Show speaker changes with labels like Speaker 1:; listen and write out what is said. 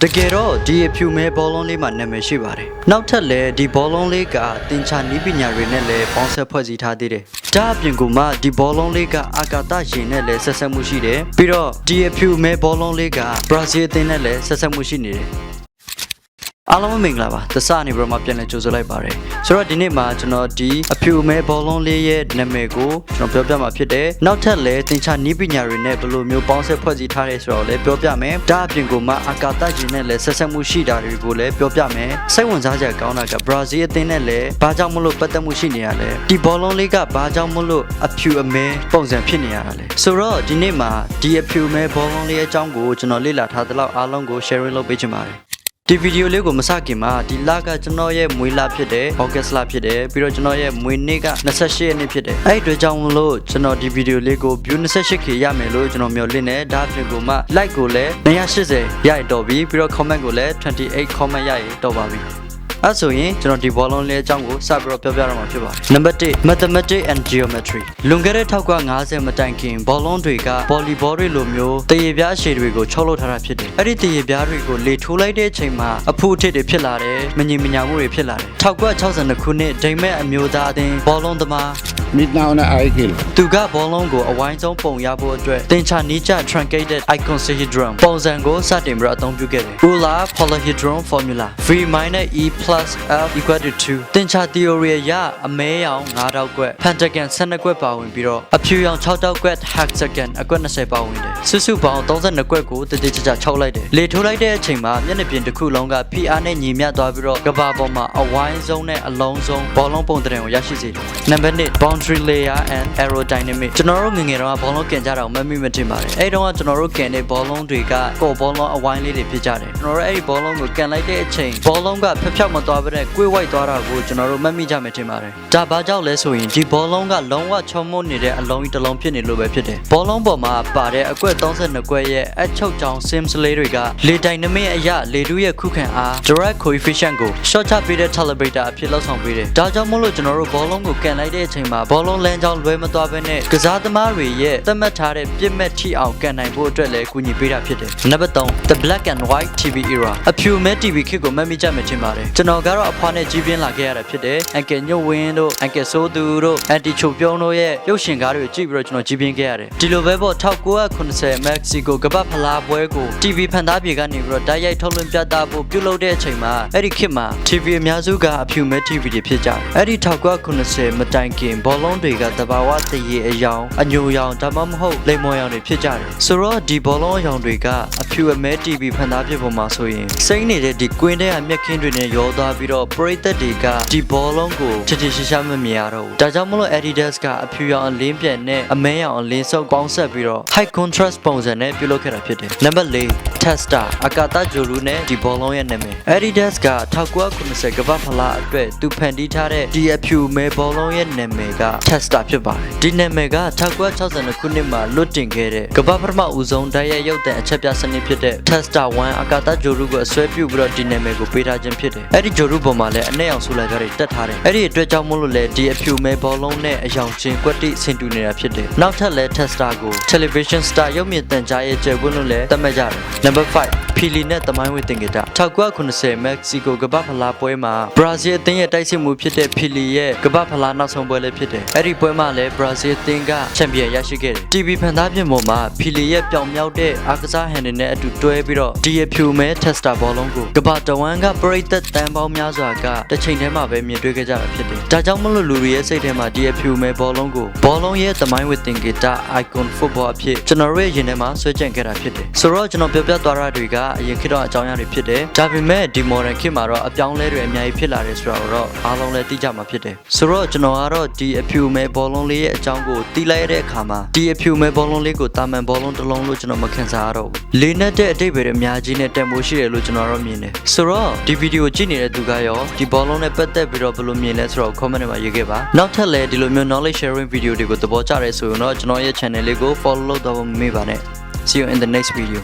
Speaker 1: တကယ်တော့ဒီအဖြူမဲဘောလုံးလေးမှာနာမည်ရှိပါတယ်နောက်ထပ်လည်းဒီဘောလုံးလေးကတင်ချာနီးပညာတွေနဲ့လည်းပေါင်းဆက်ဖွဲ့စည်းထားသေးတယ်ဒါအပြင်ကမှဒီဘောလုံးလေးကအာကာသယာဉ်နဲ့လည်းဆက်ဆက်မှုရှိတယ်ပြီးတော့ဒီအဖြူမဲဘောလုံးလေးကဘရာဇီးအသင်းနဲ့လည်းဆက်ဆက်မှုရှိနေတယ်အားလုံးမင်္ဂလာပါသစနေပြီးတော့ပြန်လည်ကြိုဆိုလိုက်ပါတယ်ဆိုတော့ဒီနေ့မှာကျွန်တော်ဒီအဖြူမဲဘောလုံးလေးရဲ့နာမည်ကိုကျွန်တော်ပြောပြမှာဖြစ်တယ်နောက်ထပ်လည်းသင်္ချာနီးပညာတွေနဲ့ဘယ်လိုမျိုးပေါင်းစပ်ဖွဲ့စည်းထားရဲဆိုတော့လည်းပြောပြမယ်ဒါအပြင်ကမှအာကာသယာဉ်နဲ့လည်းဆက်ဆက်မှုရှိတာတွေကိုလည်းပြောပြမယ်စိတ်ဝင်စားစရာကောင်းတာကဘရာဇီးအသင်းနဲ့လည်းဘာကြောင့်မလို့ပတ်သက်မှုရှိနေရလဲဒီဘောလုံးလေးကဘာကြောင့်မလို့အဖြူအမဲပုံစံဖြစ်နေရတာလဲဆိုတော့ဒီနေ့မှာဒီအဖြူမဲဘောလုံးလေးရဲ့အကြောင်းကိုကျွန်တော်လေ့လာထားသလောက်အားလုံးကို sharing လုပ်ပေးချင်ပါတယ်ဒီဗီဒီယိုလေးကိုမစခင်မှာဒီလကကျွန်တော်ရဲ့မွေးလဖြစ်တယ်ဩဂတ်လဖြစ်တယ်ပြီးတော့ကျွန်တော်ရဲ့မွေးနေ့က28ရက်နေ့ဖြစ်တယ်အဲ့ဒီအတွက်ကြောင့်မလို့ကျွန်တော်ဒီဗီဒီယိုလေးကို view 28k ရမယ်လို့ကျွန်တော်မျှော်လင့်နေဒါအပြင်ကိုမှ like ကိုလည်း280ရရတော့ပြီပြီးတော့ comment ကိုလည်း28 comment ရရတော့ပါပြီအဲ့ဆိုရင်ကျွန်တော်ဒီဘောလုံးလေးအကြောင်းကိုစပြီးတော့ပြောပြရမှာဖြစ်ပါတယ် Number 1 Mathematics and Geometry လွန်ခဲ့တဲ့ထောက်က50မတိုင်ခင်ဘောလုံးတွေကဗော်လီဘောတွေလိုမျိုးတရေပြားအရှည်တွေကိုချုပ်လုပ်ထားတာဖြစ်တယ်အဲ့ဒီတရေပြားတွေကိုလေထိုးလိုက်တဲ့အချိန်မှာအဖုအထစ်တွေဖြစ်လာတယ်မငြိမ်မညာမှုတွေဖြစ်လာတယ်1962ခုနှစ်ဒိမက်အမျိုးသားအသင်းဘောလုံးသမား
Speaker 2: Midnauna Aikil
Speaker 1: သူကဘောလုံးကိုအဝိုင်းဆုံးပုံရဖို့အတွက်သင်္ချာနီးကျ truncated icosahedron ပုံစံကိုစတင်ပြီးတော့အသုံးပြုခဲ့တယ် Euler polyhedron formula V minus E plus F equal to 2သင်္ချာ theory ရအမဲရောင်9တောက်ကွက် pentagon 12ကွက်ပါဝင်ပြီးတော့အဖြူရောင်6တောက်ကွက် hexagon အကွက်20ပါဝင်တယ်စုစုပေါင်း32ကွက်ကိုတည်တည်ကြကြချုပ်လိုက်တယ်လေထိုးလိုက်တဲ့အချိန်မှာမျက်နှာပြင်တစ်ခုလုံးက PR နဲ့ညီမျှသွားပြီးတော့ကဘာပေါ်မှာအဝိုင်းဆုံးနဲ့အလုံးစုံဘောလုံးပုံသဏ္ဍာန်ကိုရရှိစေတယ် Number 2 boundary layer and aerodynamic ကျွန်တော်တို့ငငယ်တော့ဘောလုံးကန်ကြတာကိုမမေ့မတင်ပါတယ်အဲ့တုန်းကကျွန်တော်တို့ကန်တဲ့ဘောလုံးတွေကကော့ဘောလုံးအဝိုင်းလေးတွေဖြစ်ကြတယ်ကျွန်တော်တို့အဲ့ဒီဘောလုံးကိုကန်လိုက်တဲ့အချိန်ဘောလုံးကဖျက်ဖျောက်မသွားဘဲနဲ့ကွေးဝိုက်သွားတာကိုကျွန်တော်တို့မမေ့ကြမယ်ထင်ပါတယ်ဒါဘာကြောင့်လဲဆိုရင်ဒီဘောလုံးကလုံးဝချုံမွနေတဲ့အလုံးကြီးတစ်လုံးဖြစ်နေလို့ပဲဖြစ်တယ်ဘောလုံးပေါ်မှာပါတဲ့အကွက်32ကွက်ရဲ့အချုပ်ချောင်း sims လေးတွေကလေဒိုင်နမစ်အရလေထုရဲ့ခုခံအား direct coefficient ကို short ချပေးတဲ့ calibrator အဖြစ်လောက်ဆောင်ပေးတယ်ဒါကြောင့်မို့လို့ကျွန်တော်တို့ဘောလုံးကိုကန်လိုက်တဲ့အချိန်မှာဘောလုံးလမ်းကြောင်းလွဲမသွားဘဲနဲ့ကစားသမားတွေရဲ့သတ်မှတ်ထားတဲ့ပြစ်မဲ့ထိအောင်ကန်နိုင်ဖို့အတွက်လည်းကူညီပေးတာဖြစ်တယ် Number 3 The black and white TV era အဖြူမဲ TV ခေတ်ကိုမမေ့ကြမယ်ထင်ပါတယ်ကျွန်တော်ကတော့အဖွားနဲ့ကြီးပြင်းလာခဲ့ရတာဖြစ်တယ်အန်ကယ်ညွတ်ဝင်းတို့အန်ကယ်ဆိုးသူတို့အန်တီချိုပြုံးတို့ရဲ့ရုပ်ရှင်ကားတွေကိုကြည့်ပြီးတော့ကျွန်တော်ကြီးပြင်းခဲ့ရတယ်ဒီလိုပဲပေါ့1980မက္ကဆီကိုကမ္ဘာဖလားပွဲကို TV ဖန်သားပြေကနေပြီးတော့ဓာတ်ရိုက်ထုတ်လွှင့်ပြသဖို့ပြုလုပ်တဲ့အချိန်မှာအဲ့ဒီခေတ်မှာ TV အများစုကအဖြူမဲ TV တွေဖြစ်ကြတယ်အဲ့ဒီ1980မတိုင်ခင်ဘောလုံးတွေကတဘာဝတရေအယောင်အညိုရောင်ဒါမှမဟုတ်လိမ္မော်ရောင်တွေဖြစ်ကြတယ်ဆိုတော့ဒီဘောလုံးအယောင်တွေကအဖြူအမဲ TV ဖန်သားပြေပေါ်မှာဆိုရင်စိမ့်နေတဲ့ဒီကွင်းထဲကမျက်ခင်းတွေနဲ့ရောသွားပြီးတော့ပရိသတ်တွေကဒီဘောလုံးကိုချစ်ချစ်ရှားရှားမမြင်ရတော့ဘူးဒါကြောင့်မလို့ Adidas ကအဖြူရောင်အလင်းပြန်နဲ့အမဲရောင်အလင်းစုပ်ပေါင်းဆက်ပြီးတော့ high contrast ပုံစံနဲ့ပြုလုပ်ခဲ့တာဖြစ်တယ် Number 4 Testa အကာသဂျိုလူနဲ့ဒီဘောလုံးရဲ့နာမည် Adidas က1990ကမ္ဘာဖလားအတွက်သူဖန်တီးထားတဲ့ဒီအဖြူမဲဘောလုံးရဲ့နာမည်က Testa ဖြစ်ပါတယ်ဒီနာမည်က1962ခုနှစ်မှာလွတ်တင်ခဲ့တဲ့ကမ္ဘာပထမဦးဆုံးဓာတ်ရိုက်ရုပ်သံအချက်ပြစနစ်ဖြစ်တဲ့ Testa 1အကာသဂျိုလူကိုအစွဲပြုပြီးတော့ဒီနာမည်ကိုပေးထားခြင်းဖြစ်တယ်အဲ့ဒီဂျိုလူပေါ်မှာလည်းအနက်အောင်ဆိုလိုက်ကြတွေတက်ထားတယ်အဲ့ဒီအတွက်ကြောင့်မို့လို့လည်းဒီအဖြူမဲဘောလုံးနဲ့အယောင်ချင်းကွက်တိဆင်တူနေတာဖြစ်တယ်နောက်ထပ်လည်း Testa ကို television star ရုပ်မြင်သံကြားရဲ့ကျယ်ဝန်းလို့လည်းသတ်မှတ်ကြတယ် Number 5 ဖီလီနဲ့သမိုင်းဝင်တင်ကြတာ1990မက္ကဆီကိုကမ္ဘာဖလားပွဲမှာဘရာဇီးအသင်းရဲ့တိုက်စစ်မှုဖြစ်တဲ့ဖီလီရဲ့ကမ္ဘာဖလားနောက်ဆုံးပွဲလည်းဖြစ်တယ်အဲ့ဒီပွဲမှာလည်းဘရာဇီးအသင်းကချန်ပီယံရရှိခဲ့တယ် TV ဖန်သားပြင်ပေါ်မှာဖီလီရဲ့ပြောင်မြောက်တဲ့အားကစားဟန်တွေနဲ့အတူတွဲပြီးတော့ဒီအဖြူမဲ Testa ဘောလုံးကိုကမ္ဘာတဝန်းကပရိသတ်တန်းပေါင်းများစွာကတစ်ချိန်တည်းမှာပဲမြင်တွေ့ခဲ့ကြတာဖြစ်တယ်ဒါကြောင့်မလို့လူတွေရဲ့စိတ်ထဲမှာဒီအဖြူမဲဘောလုံးကိုဘောလုံးရဲ့သမိုင်းဝင်တင်ကြတာ icon football အဖြစ်ကျွန်တော်တို့ရဲ့ရင်ထဲမှာဆွဲကြံခဲ့တာဖြစ်တယ်ဆိုတော့ကျွန်တော်ပြောပြသွားတာတွေကအရင်ခေတ်တော့အကြောင်းအရာတွေဖြစ်တယ်ဒါပေမဲ့ဒီ modern ခေတ်မှာတော့အပြောင်းလဲတွေအများကြီးဖြစ်လာတယ်ဆိုတော့အားလုံးလည်းသိကြမှာဖြစ်တယ်ဆိုတော့ကျွန်တော်ကတော့ဒီအဖြူမဲဘောလုံးလေးရဲ့အကြောင်းကိုသိလိုက်ရတဲ့အခါမှာဒီအဖြူမဲဘောလုံးလေးကိုတာမန်ဘောလုံးတစ်လုံးလို့ကျွန်တော်မခံစားရတော့ဘူးလေးနဲ့တဲ့အတိတ်ပဲအများကြီးနဲ့တန်ဖိုးရှိတယ်လို့ကျွန်တော်တော့မြင်တယ်ဆိုတော့ဒီဗီဒီယိုကြည့်နေတဲ့သူကရောဒီဘောလုံးနဲ့ပတ်သက်ပြီးတော့ဘယ်လိုမြင်လဲဆိုတော့ comment ထဲမှာရေးခဲ့ပါနောက်ထပ်လည်းဒီလိုမျိုး knowledge sharing video တွေကိုသဘောကျတယ်ဆိုရင်တော့ကျွန်တော်ရဲ့ channel လေးကို follow လုပ်တော့မမေ့ပါနဲ့ See you in the next video